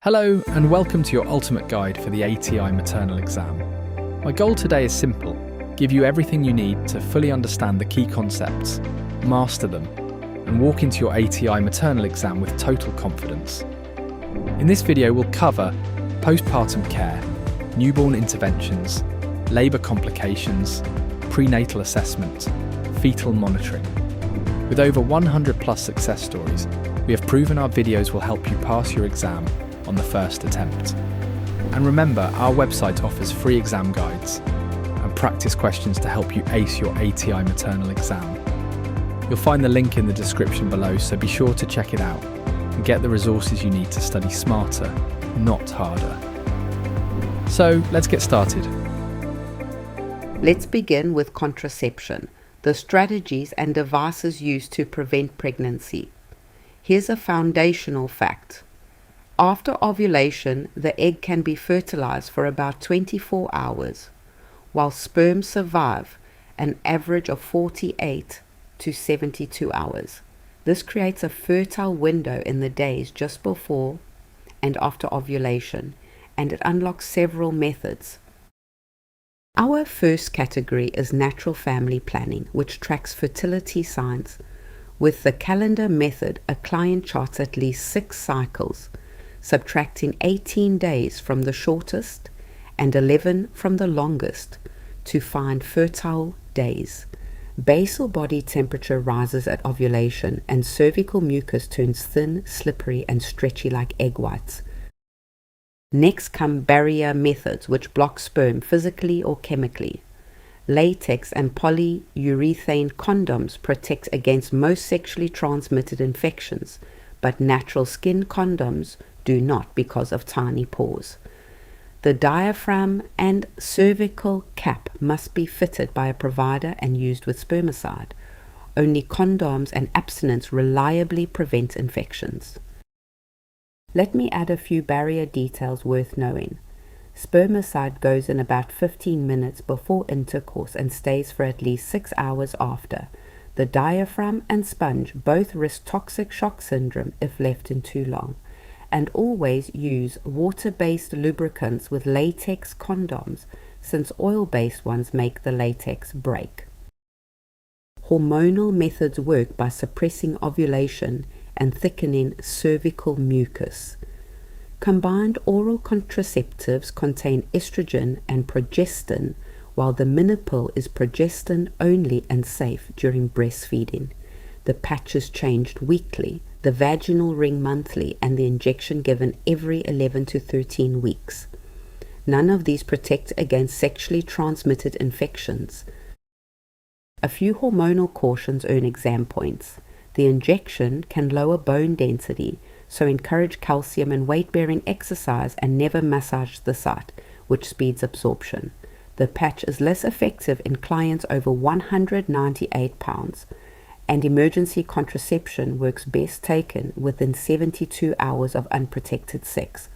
Hello and welcome to your ultimate guide for the ATI Maternal exam. My goal today is simple: give you everything you need to fully understand the key concepts, master them, and walk into your ATI Maternal exam with total confidence. In this video we'll cover postpartum care, newborn interventions, labour complications, prenatal assessment, fetal monitoring. With over 100 plus success stories, we have proven our videos will help you pass your exam on the first attempt. And remember, our website offers free exam guides and practice questions to help you ace your ATI Maternal exam. You'll find the link in the description below, so be sure to check it out and get the resources you need to study smarter, not harder. So let's get started. Let's begin with contraception, the strategies and devices used to prevent pregnancy. Here's a foundational fact. After ovulation, the egg can be fertilized for about 24 hours, while sperm survive an average of 48 to 72 hours. This creates a fertile window in the days just before and after ovulation, and it unlocks several methods. Our first category is natural family planning, which tracks fertility signs. With the calendar method, a client charts at least 6 cycles, subtracting 18 days from the shortest and 11 from the longest to find fertile days. Basal body temperature rises at ovulation and cervical mucus turns thin, slippery and stretchy like egg whites. Next come barrier methods, which block sperm physically or chemically. Latex and polyurethane condoms protect against most sexually transmitted infections, but natural skin condoms do not because of tiny pores. The diaphragm and cervical cap must be fitted by a provider and used with spermicide. Only condoms and abstinence reliably prevent infections. Let me add a few barrier details worth knowing. Spermicide goes in about 15 minutes before intercourse and stays for at least 6 hours after. The diaphragm and sponge both risk toxic shock syndrome if left in too long. And always use water-based lubricants with latex condoms, since oil-based ones make the latex break. Hormonal methods work by suppressing ovulation and thickening cervical mucus. Combined oral contraceptives contain estrogen and progestin, while the mini pill is progestin only and safe during breastfeeding. The patch is changed weekly, the vaginal ring monthly, and the injection given every 11 to 13 weeks. None of these protect against sexually transmitted infections. A few hormonal cautions earn exam points. The injection can lower bone density, so encourage calcium and weight-bearing exercise and never massage the site, which speeds absorption. The patch is less effective in clients over 198 pounds. And emergency contraception works best taken within 72 hours of unprotected sex.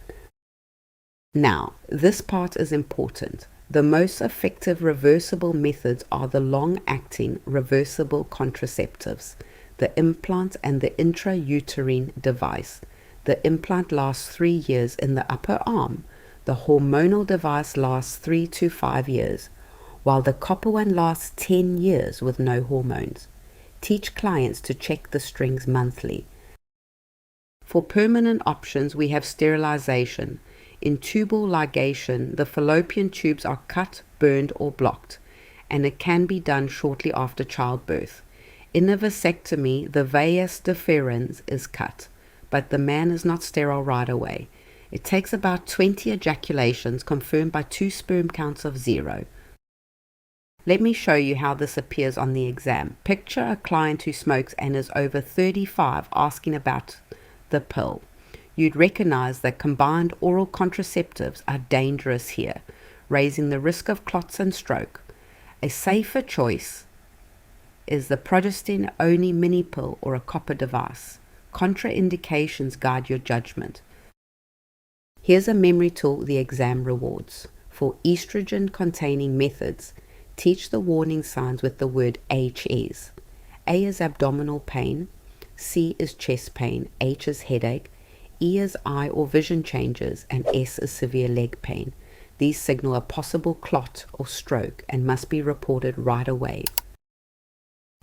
Now, this part is important. The most effective reversible methods are the long-acting reversible contraceptives, the implant and the intrauterine device. The implant lasts 3 years in the upper arm. The hormonal device lasts 3 to 5 years, while the copper one lasts 10 years with no hormones. Teach clients to check the strings monthly. For permanent options, we have sterilization. In tubal ligation, the fallopian tubes are cut, burned, or blocked, and it can be done shortly after childbirth. In a vasectomy, the vas deferens is cut, but the man is not sterile right away. It takes about 20 ejaculations confirmed by 2 sperm counts of 0. Let me show you how this appears on the exam. Picture a client who smokes and is over 35 asking about the pill. You'd recognize that combined oral contraceptives are dangerous here, raising the risk of clots and stroke. A safer choice is the progestin-only mini pill or a copper device. Contraindications guide your judgment. Here's a memory tool the exam rewards. For estrogen-containing methods, teach the warning signs with the word HEs. A is abdominal pain, C is chest pain, H is headache, E is eye or vision changes, and S is severe leg pain. These signal a possible clot or stroke and must be reported right away.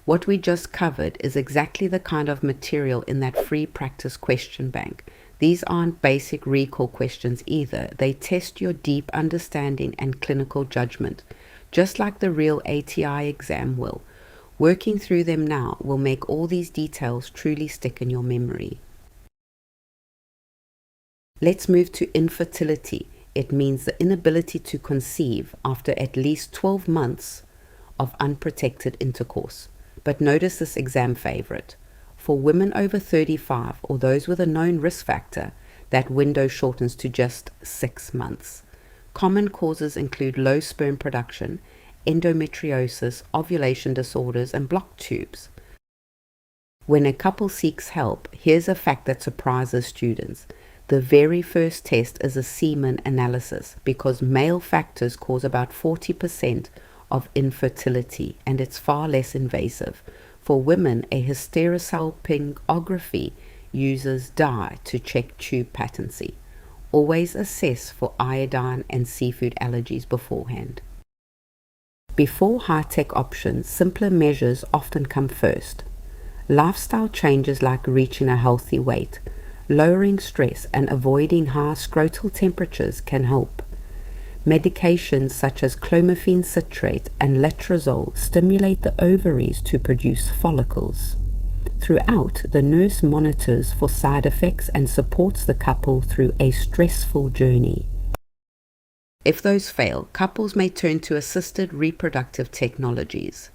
What we just covered is exactly the kind of material in that free practice question bank. These aren't basic recall questions either. They test your deep understanding and clinical judgment, just like the real ATI exam will. Working through them now will make all these details truly stick in your memory. Let's move to infertility. It means the inability to conceive after at least 12 months of unprotected intercourse. But notice this exam favorite. For women over 35 or those with a known risk factor, that window shortens to just 6 months. Common causes include low sperm production, endometriosis, ovulation disorders, and blocked tubes. When a couple seeks help, here's a fact that surprises students. The very first test is a semen analysis because male factors cause about 40% of infertility, and it's far less invasive. For women, a hysterosalpingography uses dye to check tube patency. Always assess for iodine and seafood allergies beforehand. Before high-tech options, simpler measures often come first. Lifestyle changes like reaching a healthy weight, lowering stress, and avoiding high scrotal temperatures can help. Medications such as clomiphene citrate and letrozole stimulate the ovaries to produce follicles. Throughout, the nurse monitors for side effects and supports the couple through a stressful journey. If those fail, couples may turn to assisted reproductive technologies.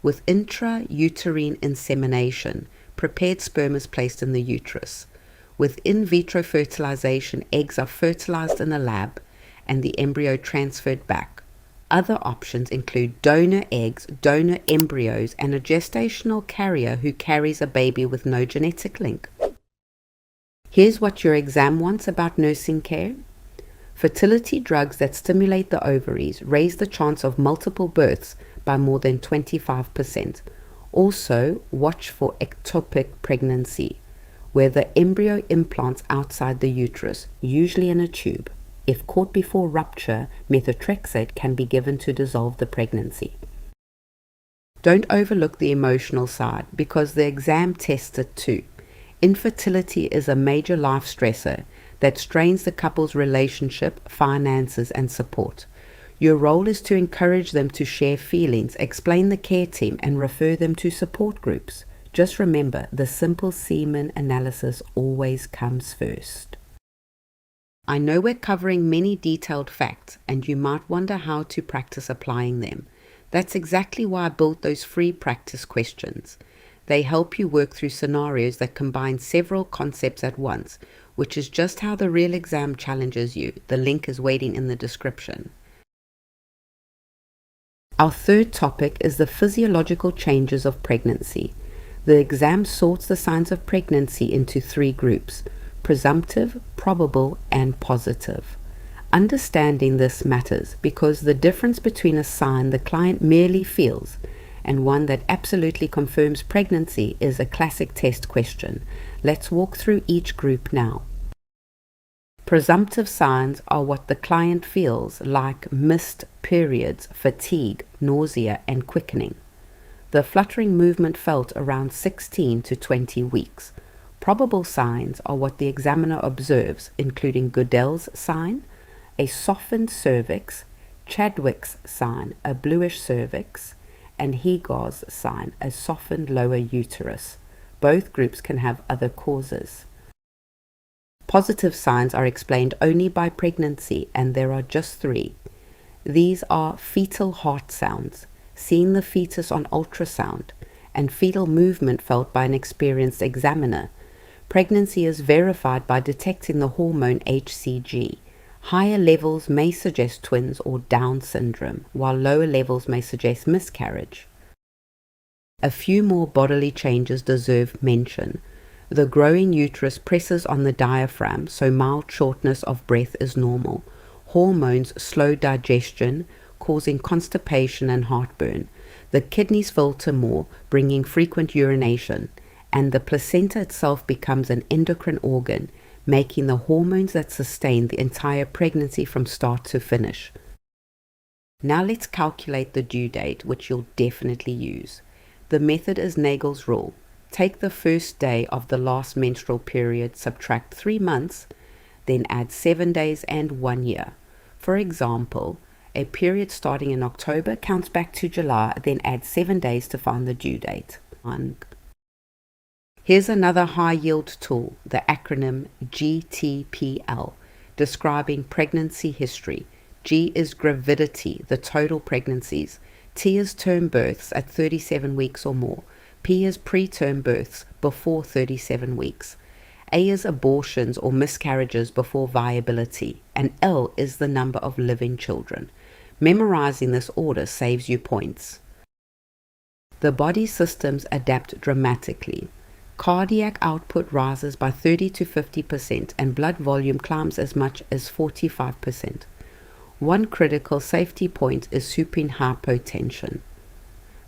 With intrauterine insemination, prepared sperm is placed in the uterus. With in vitro fertilization, eggs are fertilized in a lab and the embryo transferred back. Other options include donor eggs, donor embryos, and a gestational carrier who carries a baby with no genetic link. Here's what your exam wants about nursing care. Fertility drugs that stimulate the ovaries raise the chance of multiple births by more than 25%. Also, watch for ectopic pregnancy, where the embryo implants outside the uterus, usually in a tube. If caught before rupture, methotrexate can be given to dissolve the pregnancy. Don't overlook the emotional side because the exam tests it too. Infertility is a major life stressor that strains the couple's relationship, finances, and support. Your role is to encourage them to share feelings, explain the care team, and refer them to support groups. Just remember, the simple semen analysis always comes first. I know we're covering many detailed facts, and you might wonder how to practice applying them. That's exactly why I built those free practice questions. They help you work through scenarios that combine several concepts at once, which is just how the real exam challenges you. The link is waiting in the description. Our third topic is the physiological changes of pregnancy. The exam sorts the signs of pregnancy into 3 groups: presumptive, probable, and positive. Understanding this matters because the difference between a sign the client merely feels and one that absolutely confirms pregnancy is a classic test question. Let's walk through each group now. Presumptive signs are what the client feels, like missed periods, fatigue, nausea, and quickening. The fluttering movement felt around 16 to 20 weeks. Probable signs are what the examiner observes, including Goodell's sign, a softened cervix, Chadwick's sign, a bluish cervix, and Hegar's sign, a softened lower uterus. Both groups can have other causes. Positive signs are explained only by pregnancy, and there are just 3. These are fetal heart sounds, seeing the fetus on ultrasound, and fetal movement felt by an experienced examiner. Pregnancy is verified by detecting the hormone HCG. Higher levels may suggest twins or Down syndrome, while lower levels may suggest miscarriage. A few more bodily changes deserve mention. The growing uterus presses on the diaphragm, so mild shortness of breath is normal. Hormones slow digestion, causing constipation and heartburn. The kidneys filter more, bringing frequent urination, and the placenta itself becomes an endocrine organ, making the hormones that sustain the entire pregnancy from start to finish. Now let's calculate the due date, which you'll definitely use. The method is Nagel's rule. Take the first day of the last menstrual period, subtract 3 months, then add 7 days and 1 year. For example, a period starting in October counts back to July, then add 7 days to find the due date. Here's another high-yield tool, the acronym GTPL, describing pregnancy history. G is gravidity, the total pregnancies. T is term births at 37 weeks or more. P is preterm births before 37 weeks. A is abortions or miscarriages before viability. And L is the number of living children. Memorizing this order saves you points. The body systems adapt dramatically. Cardiac output rises by 30 to 50% and blood volume climbs as much as 45%. One critical safety point is supine hypotension.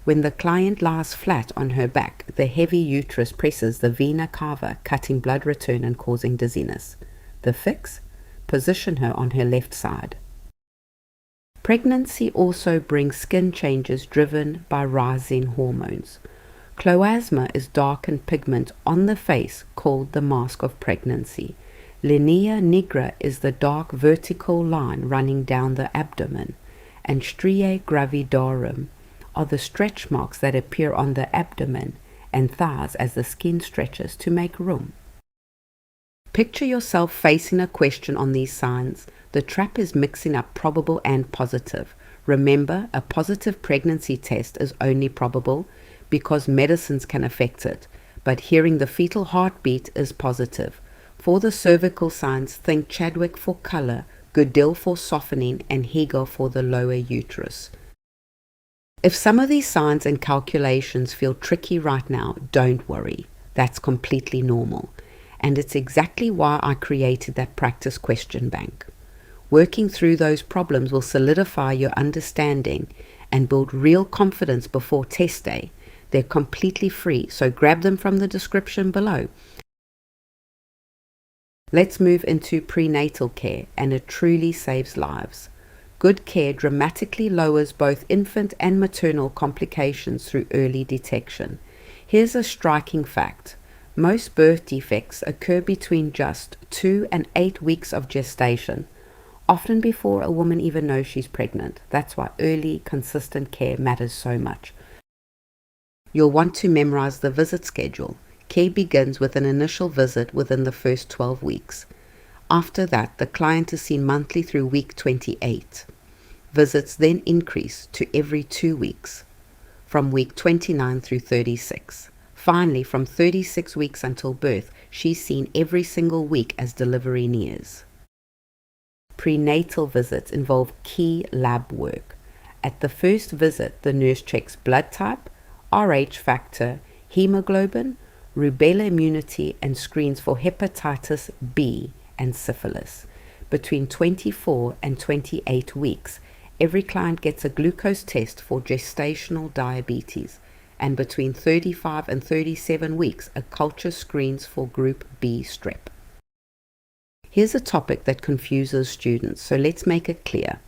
When the client lies flat on her back, the heavy uterus presses the vena cava, cutting blood return and causing dizziness. The fix? Position her on her left side. Pregnancy also brings skin changes driven by rising hormones. Chloasma is darkened pigment on the face called the mask of pregnancy. Linea nigra is the dark vertical line running down the abdomen, and striae gravidarum are the stretch marks that appear on the abdomen and thighs as the skin stretches to make room. Picture yourself facing a question on these signs. The trap is mixing up probable and positive. Remember, a positive pregnancy test is only probable because medicines can affect it, but hearing the fetal heartbeat is positive. For the cervical signs, think Chadwick for color, Goodell for softening, and Hegel for the lower uterus. If some of these signs and calculations feel tricky right now, don't worry. That's completely normal. And it's exactly why I created that practice question bank. Working through those problems will solidify your understanding and build real confidence before test day. They're completely free, so grab them from the description below. Let's move into prenatal care, and it truly saves lives. Good care dramatically lowers both infant and maternal complications through early detection. Here's a striking fact. Most birth defects occur between just 2 and 8 weeks of gestation, often before a woman even knows she's pregnant. That's why early, consistent care matters so much. You'll want to memorize the visit schedule. Care begins with an initial visit within the first 12 weeks. After that, the client is seen monthly through week 28. Visits then increase to every 2 weeks, from week 29 through 36. Finally, from 36 weeks until birth, she's seen every single week as delivery nears. Prenatal visits involve key lab work. At the first visit, the nurse checks blood type, Rh factor, hemoglobin, rubella immunity, and screens for hepatitis B and syphilis. Between 24 and 28 weeks, every client gets a glucose test for gestational diabetes, and between 35 and 37 weeks, a culture screens for group B strep. Here's a topic that confuses students, so let's make it clear.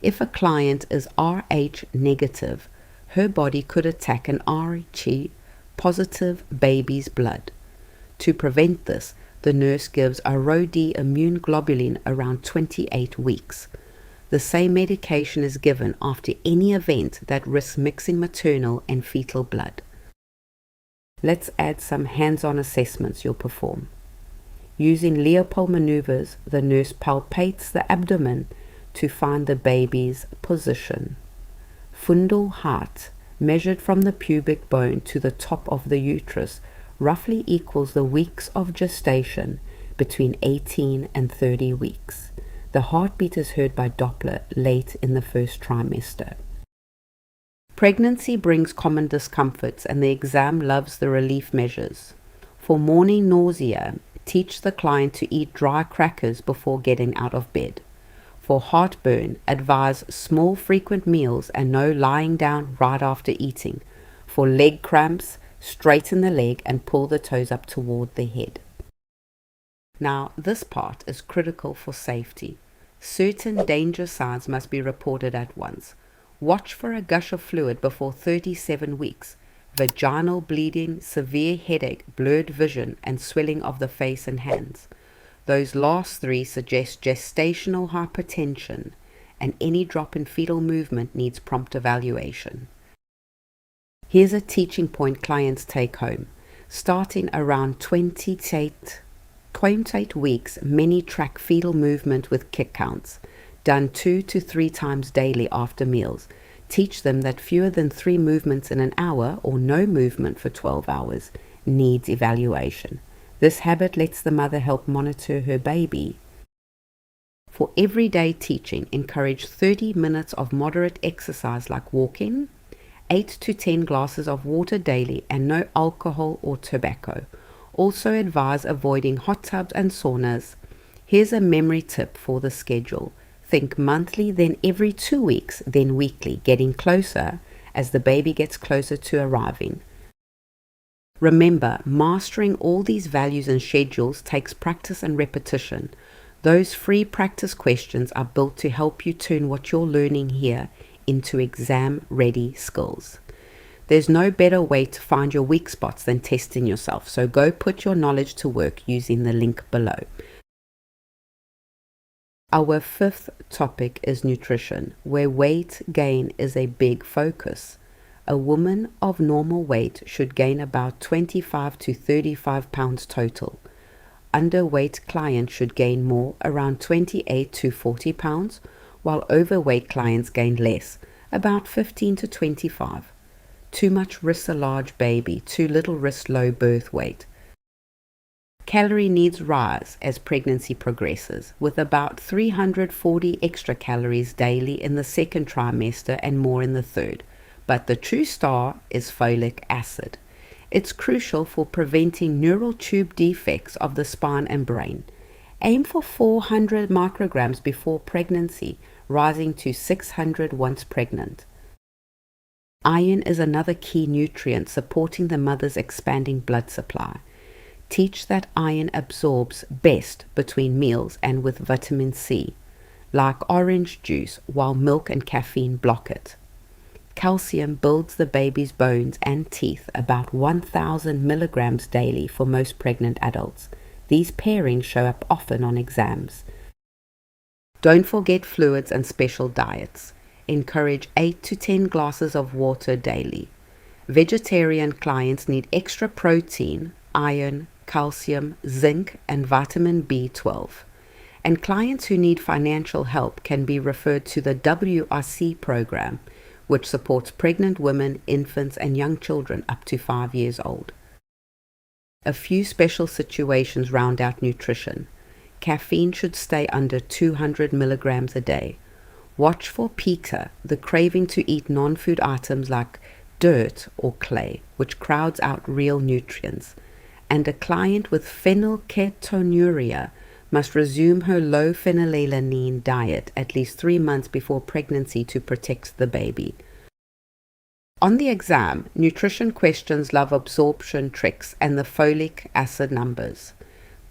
If a client is Rh negative, her body could attack an Rh positive baby's blood. To prevent this, the nurse gives a Rho-D immune globulin around 28 weeks. The same medication is given after any event that risks mixing maternal and fetal blood. Let's add some hands-on assessments you'll perform. Using Leopold maneuvers, the nurse palpates the abdomen to find the baby's position. Fundal height, measured from the pubic bone to the top of the uterus, roughly equals the weeks of gestation between 18 and 30 weeks. The heartbeat is heard by Doppler late in the first trimester. Pregnancy brings common discomforts, and the exam loves the relief measures. For morning nausea, teach the client to eat dry crackers before getting out of bed. For heartburn, advise small frequent meals and no lying down right after eating. For leg cramps, straighten the leg and pull the toes up toward the head. Now, this part is critical for safety. Certain danger signs must be reported at once. Watch for a gush of fluid before 37 weeks, vaginal bleeding, severe headache, blurred vision, and swelling of the face and hands. Those last three suggest gestational hypertension, and any drop in fetal movement needs prompt evaluation. Here's a teaching point clients take home. Starting around 28 weeks, many track fetal movement with kick counts, done 2 to 3 times daily after meals. Teach them that fewer than 3 movements in an hour, or no movement for 12 hours, needs evaluation. This habit lets the mother help monitor her baby. For everyday teaching, encourage 30 minutes of moderate exercise like walking, 8 to 10 glasses of water daily, and no alcohol or tobacco. Also advise avoiding hot tubs and saunas. Here's a memory tip for the schedule. Think monthly, then every 2 weeks, then weekly, getting closer as the baby gets closer to arriving. Remember, mastering all these values and schedules takes practice and repetition. Those free practice questions are built to help you turn what you're learning here into exam-ready skills. There's no better way to find your weak spots than testing yourself, so go put your knowledge to work using the link below. Our 5th topic is nutrition, where weight gain is a big focus. A woman of normal weight should gain about 25 to 35 pounds total. Underweight clients should gain more, around 28 to 40 pounds, while overweight clients gain less, about 15 to 25. Too much risks a large baby, too little risks low birth weight. Calorie needs rise as pregnancy progresses, with about 340 extra calories daily in the 2nd trimester and more in the 3rd. But the true star is folic acid. It's crucial for preventing neural tube defects of the spine and brain. Aim for 400 micrograms before pregnancy, rising to 600 once pregnant. Iron is another key nutrient supporting the mother's expanding blood supply. Teach that iron absorbs best between meals and with vitamin C, like orange juice, while milk and caffeine block it. Calcium builds the baby's bones and teeth, about 1,000 milligrams daily for most pregnant adults. These pairings show up often on exams. Don't forget fluids and special diets. Encourage 8 to 10 glasses of water daily. Vegetarian clients need extra protein, iron, calcium, zinc, and vitamin B12. And clients who need financial help can be referred to the WRC program, which supports pregnant women, infants, and young children up to 5 years old. A few special situations round out nutrition. Caffeine should stay under 200 milligrams a day. Watch for pica, the craving to eat non-food items like dirt or clay, which crowds out real nutrients. And a client with phenylketonuria must resume her low phenylalanine diet at least 3 months before pregnancy to protect the baby. On the exam, nutrition questions love absorption tricks and the folic acid numbers.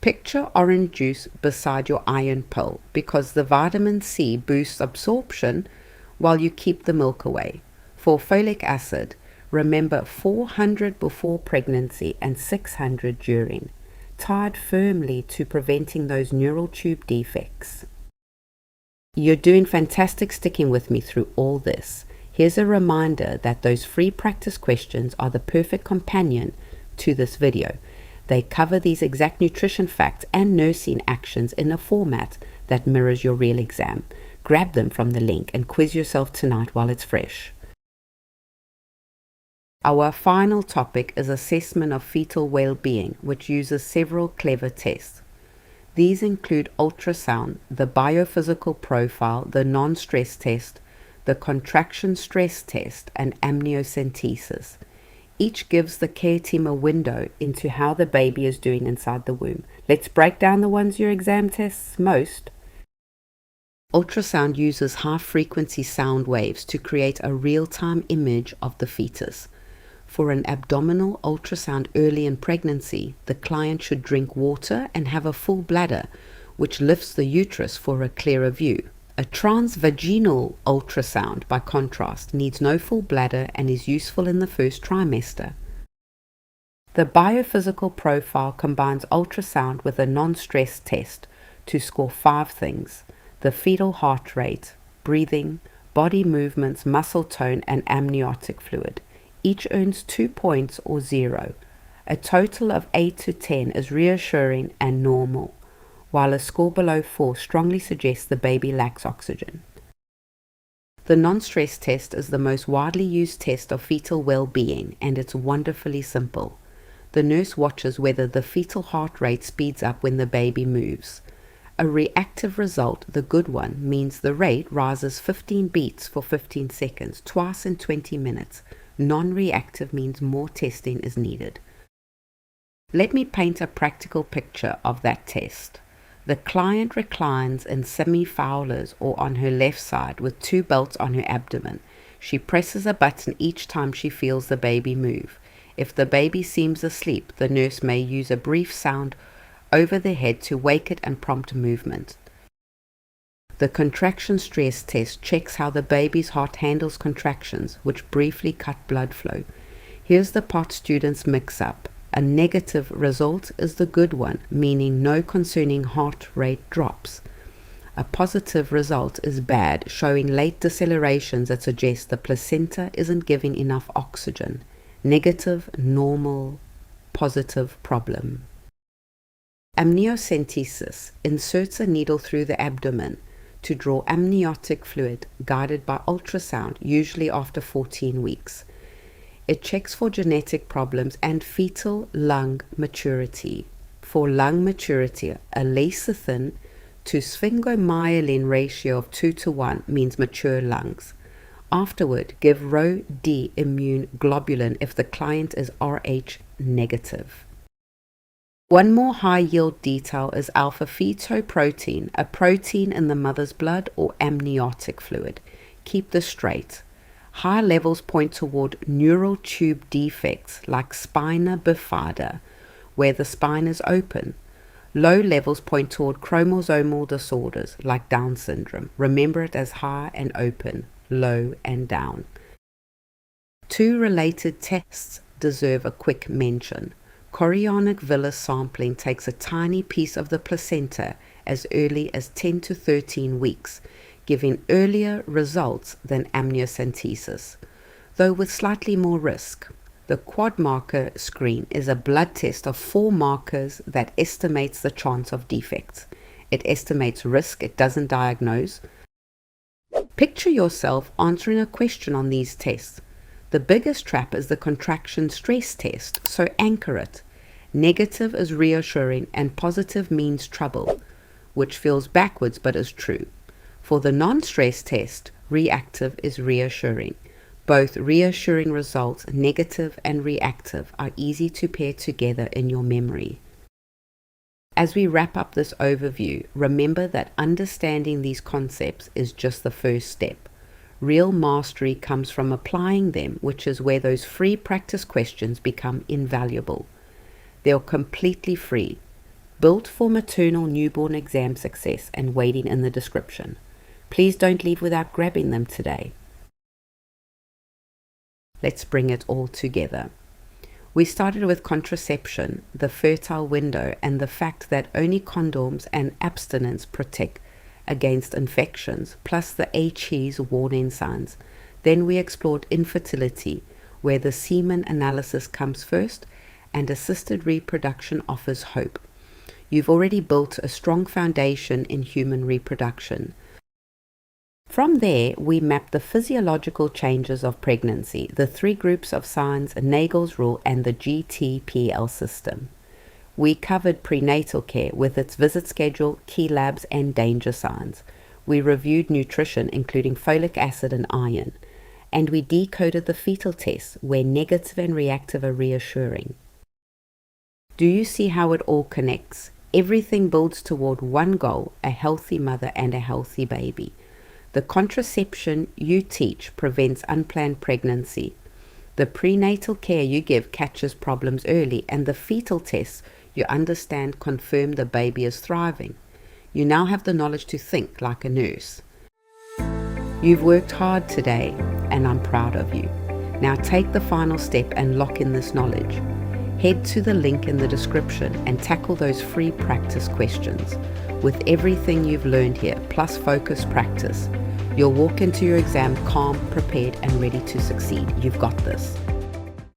Picture orange juice beside your iron pill because the vitamin C boosts absorption while you keep the milk away. For folic acid, remember 400 before pregnancy and 600 during, tied firmly to preventing those neural tube defects. You're doing fantastic sticking with me through all this. Here's a reminder that those free practice questions are the perfect companion to this video. They cover these exact nutrition facts and nursing actions in a format that mirrors your real exam. Grab them from the link and quiz yourself tonight while it's fresh. Our final topic is assessment of fetal well-being, which uses several clever tests. These include ultrasound, the biophysical profile, the non-stress test, the contraction stress test, and amniocentesis. Each gives the care team a window into how the baby is doing inside the womb. Let's break down the ones your exam tests most. Ultrasound uses high-frequency sound waves to create a real-time image of the fetus. For an abdominal ultrasound early in pregnancy, the client should drink water and have a full bladder, which lifts the uterus for a clearer view. A transvaginal ultrasound, by contrast, needs no full bladder and is useful in the first trimester. The biophysical profile combines ultrasound with a non-stress test to score 5 things: the fetal heart rate, breathing, body movements, muscle tone, and amniotic fluid. Each earns 2 points or 0. A total of 8 to 10 is reassuring and normal, while a score below 4 strongly suggests the baby lacks oxygen. The non-stress test is the most widely used test of fetal well-being, and it's wonderfully simple. The nurse watches whether the fetal heart rate speeds up when the baby moves. A reactive result, the good one, means the rate rises 15 beats for 15 seconds, twice in 20 minutes. Non-reactive means more testing is needed. Let me paint a practical picture of that test. The client reclines in semi-Fowler's or on her left side with 2 belts on her abdomen. She presses a button each time she feels the baby move. If the baby seems asleep, the nurse may use a brief sound over the head to wake it and prompt movement. The contraction stress test checks how the baby's heart handles contractions, which briefly cut blood flow. Here's the part students mix up. A negative result is the good one, meaning no concerning heart rate drops. A positive result is bad, showing late decelerations that suggest the placenta isn't giving enough oxygen. Negative, normal, positive, problem. Amniocentesis inserts a needle through the abdomen to draw amniotic fluid, guided by ultrasound, usually after 14 weeks. It checks for genetic problems and fetal lung maturity. For lung maturity, a lecithin to sphingomyelin ratio of 2 to 1 means mature lungs. Afterward, give Rho D immune globulin if the client is Rh negative. One more high-yield detail is alpha-fetoprotein, a protein in the mother's blood or amniotic fluid. Keep this straight. High levels point toward neural tube defects like spina bifida, where the spine is open. Low levels point toward chromosomal disorders like Down syndrome. Remember it as high and open, low and down. 2 related tests deserve a quick mention. Chorionic villus sampling takes a tiny piece of the placenta as early as 10 to 13 weeks, giving earlier results than amniocentesis, though with slightly more risk. The quad marker screen is a blood test of 4 markers that estimates the chance of defects. It estimates risk, it doesn't diagnose. Picture yourself answering a question on these tests. The biggest trap is the contraction stress test, so anchor it. Negative is reassuring and positive means trouble, which feels backwards but is true. For the non-stress test, reactive is reassuring. Both reassuring results, negative and reactive, are easy to pair together in your memory. As we wrap up this overview, remember that understanding these concepts is just the first step. Real mastery comes from applying them, which is where those free practice questions become invaluable. They're completely free, built for maternal newborn exam success and waiting in the description. Please don't leave without grabbing them today. Let's bring it all together. We started with contraception, the fertile window, and the fact that only condoms and abstinence protect against infections, plus the HE's warning signs. Then we explored infertility, where the semen analysis comes first, and assisted reproduction offers hope. You've already built a strong foundation in human reproduction. From there, we mapped the physiological changes of pregnancy, the 3 groups of signs, Nagel's rule, and the GTPL system. We covered prenatal care with its visit schedule, key labs, and danger signs. We reviewed nutrition, including folic acid and iron. And we decoded the fetal tests, where negative and reactive are reassuring. Do you see how it all connects? Everything builds toward one goal, a healthy mother and a healthy baby. The contraception you teach prevents unplanned pregnancy. The prenatal care you give catches problems early, and the fetal tests you understand confirm the baby is thriving. You now have the knowledge to think like a nurse. You've worked hard today, and I'm proud of you. Now take the final step and lock in this knowledge. Head to the link in the description and tackle those free practice questions. With everything you've learned here, plus focused practice, you'll walk into your exam calm, prepared, and ready to succeed. You've got this.